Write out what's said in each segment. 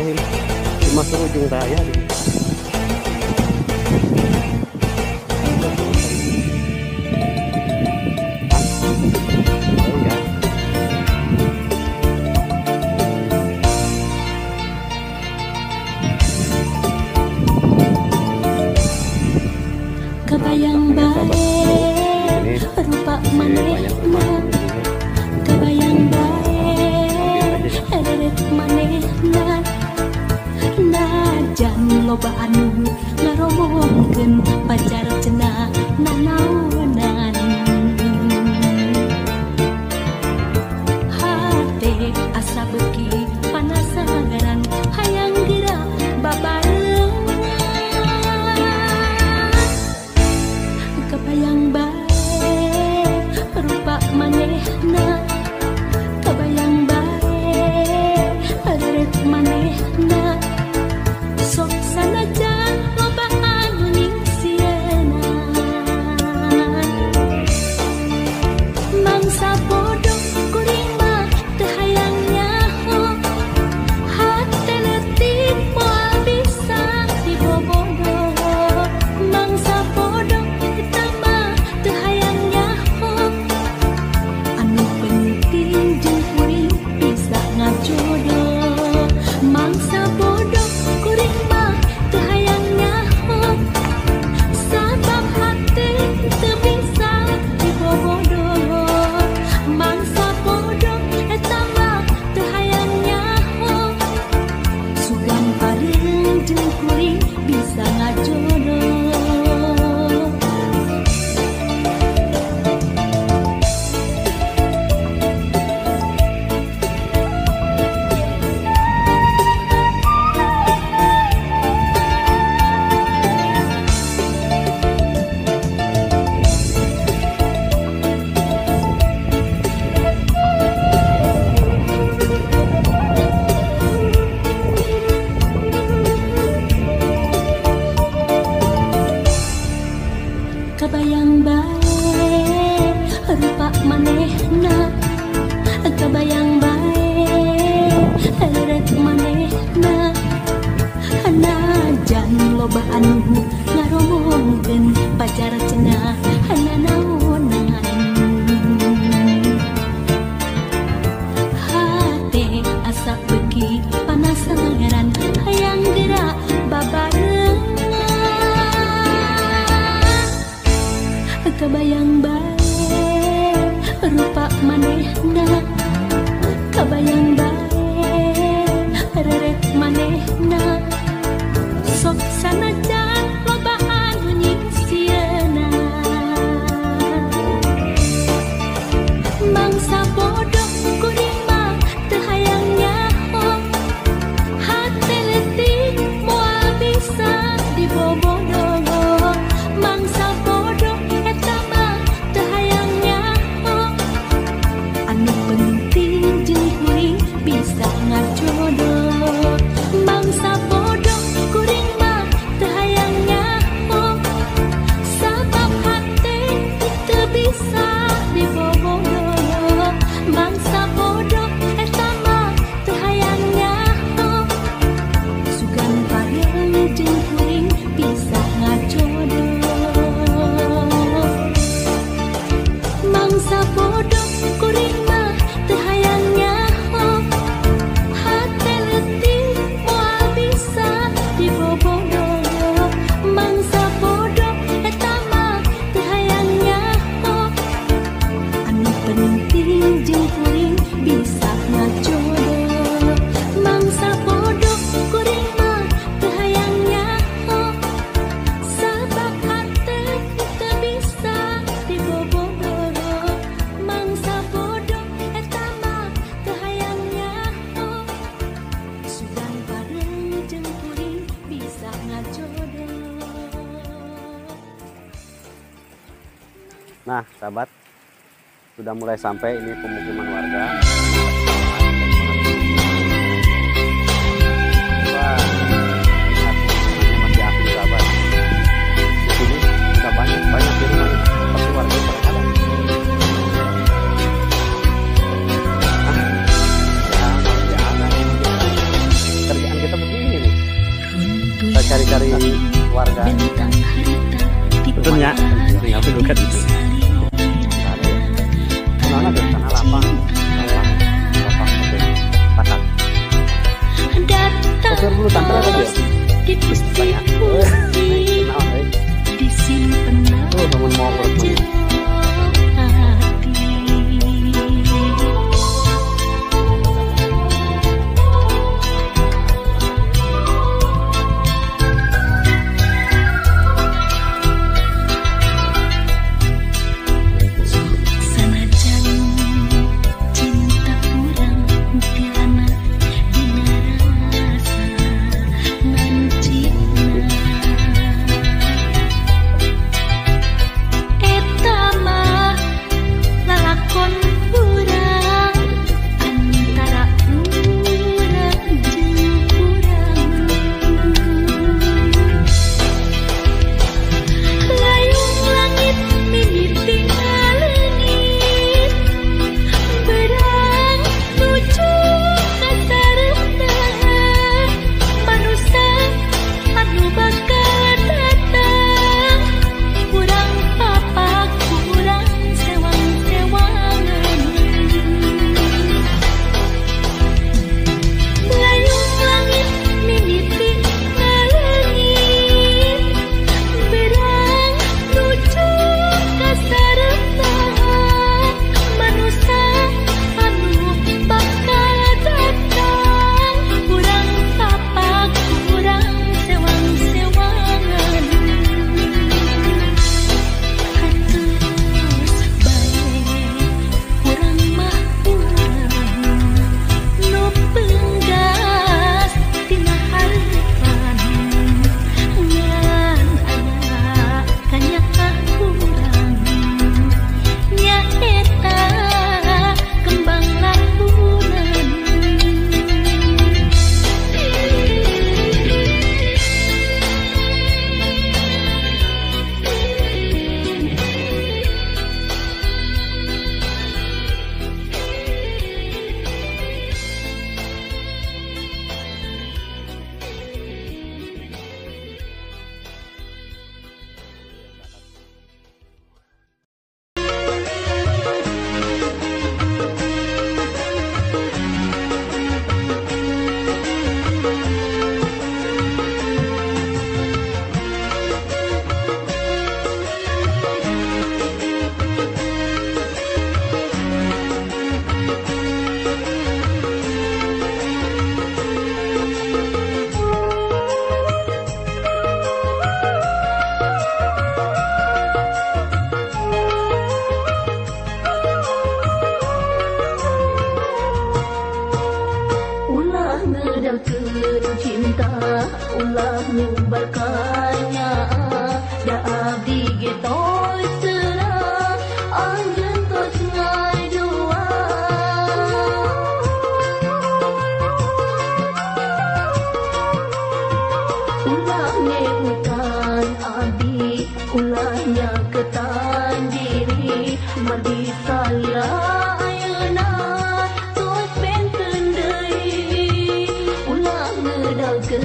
Bismillahirrahmanirrahim. Masuk ujung raya di kebayang bae rupa manehna, kebayang bae eret manehna, najan loba anu ngaromongkeun pacar cenah nanaonan, hate asa beuki panasaran hayang geura babareng. Kebayang bae rupa manehna, kebayang bae eret manehna, sok sanajan loba anu ningsieuna, mangsa bodoh kuring mah teu hayang nyaho, hate leutik moal bisa dibobodoh, mangsa bodoh jodoh, mangsa bodoh kuring mah teu hayang nyaho, sabab hati teu bisa dibobodoh, mangsa bodoh eta mah teu hayang nyaho, sugan pareung jeung kuring bisa ngajodoh. Kebayang bae rupa manehna, kebayang bae eret manehna, najan loba anu ngaromongkeun pacar cenah nanaonan, hate asa beuki panasaran hayang geura babareng. Kebayang bae rupa manehna, kebayang bae eret manehna, sok sanajan loba anu nyingsieuna, mangsa bodoh kuring mah teu hayang nyaho, hate leutik moal bisa dibobodoh, mangsa bodoh eta mah teu hayang nyaho, anu penting jeung kuring bisa ngajodoh, mangsa bodoh kuring mah teu hayang nyaho, sabab hate teu bisa dibobodoh, mangsa bodoh eta mah teu hayang nyaho, sugan pareung jeung kuring bisa ngajodoh, mangsa bodoh kuring mah teu hayang nyaho, hate leutik moal bisa dibobodoh, mangsa bodoh eta mah teu hayang nyaho, anu penting jeung kuring bisa ngajodoh, mangsa bodoh kuring mah teu hayang nyaho, sabab hate teu bisa dibobodoh, mangsa bodoh eta mah teu hayang nyaho, sugan pareung jeung kuring bisa ngajodoh. Nah, sahabat, sudah mulai sampai ini pemukiman warga. Wah, lihat pemukimannya masih asli, sahabat. Di sini sudah banyak di rumahnya, tapi warga pada ada. Ya, masih ada. Kerjaan kita cari-cari warga. Betulnya, tinggal pendukat itu. Mana ada tanah lapang betul. Takat. Pasir bulu tangkar apa dia? Banyak. Tuh, bangun mau bertemu. cinta ulah nyebarkannya da abdi getoi serah anjeun tos ngaidua ulah neutan abdi ulah nyaketan diri madi saya ayeuna tos benten deui ulah ngedalkeun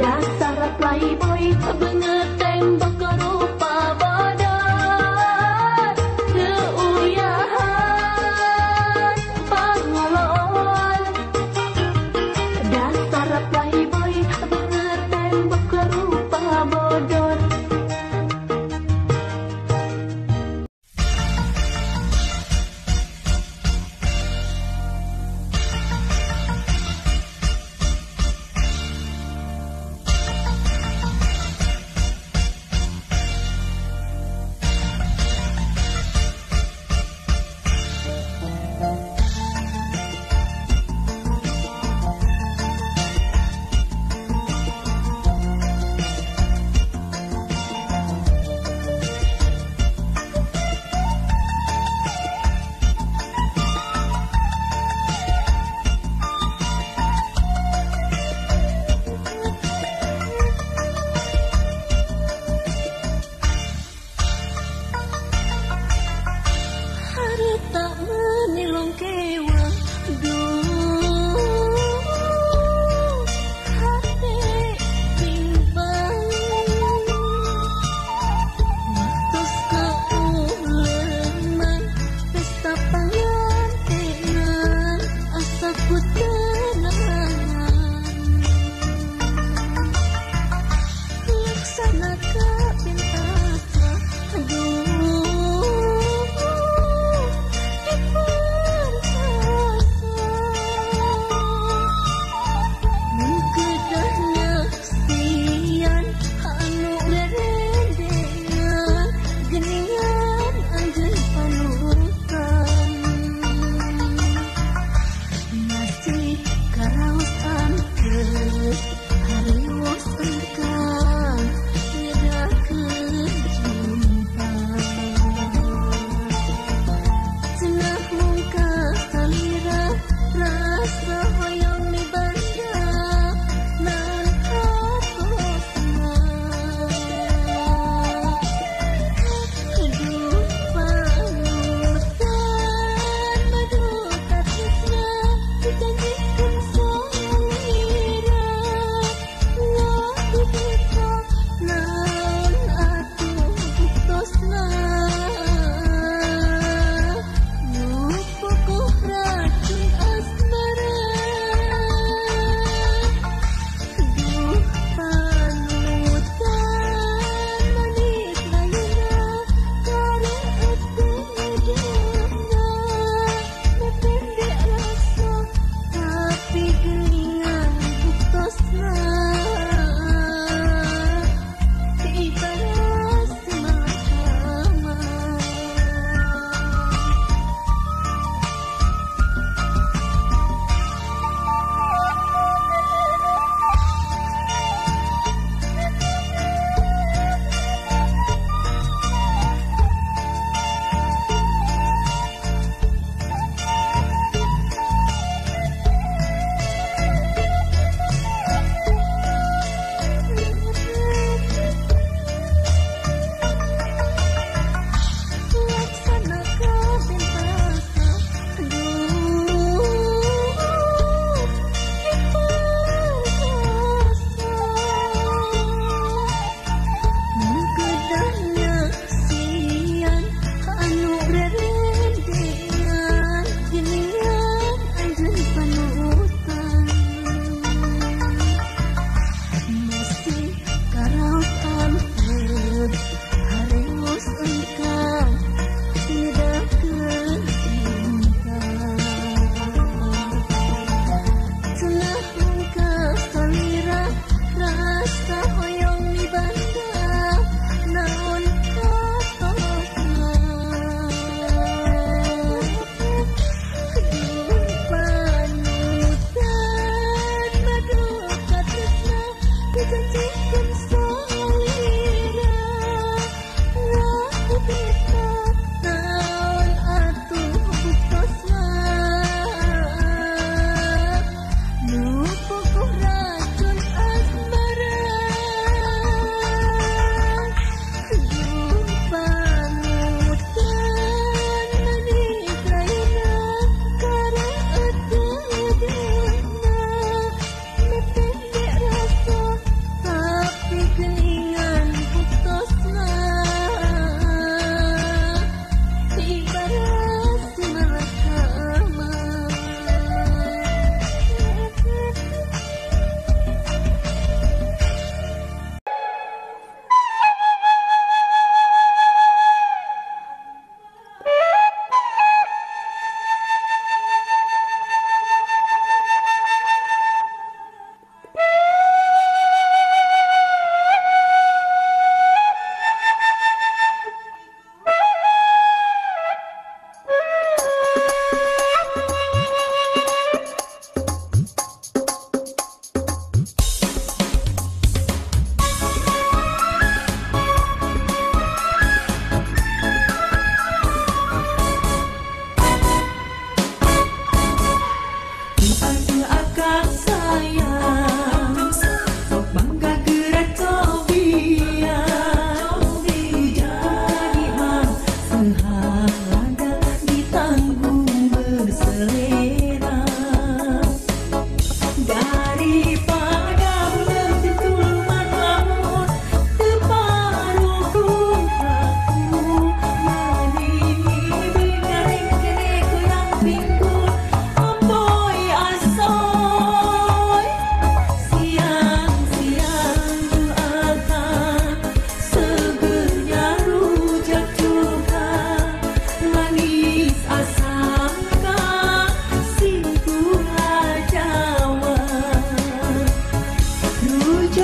Dasar playboy benget tembok rupa badan keuyahan pangolon. Dasar playboy benget tembok rupa bodor.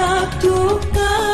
gelap duka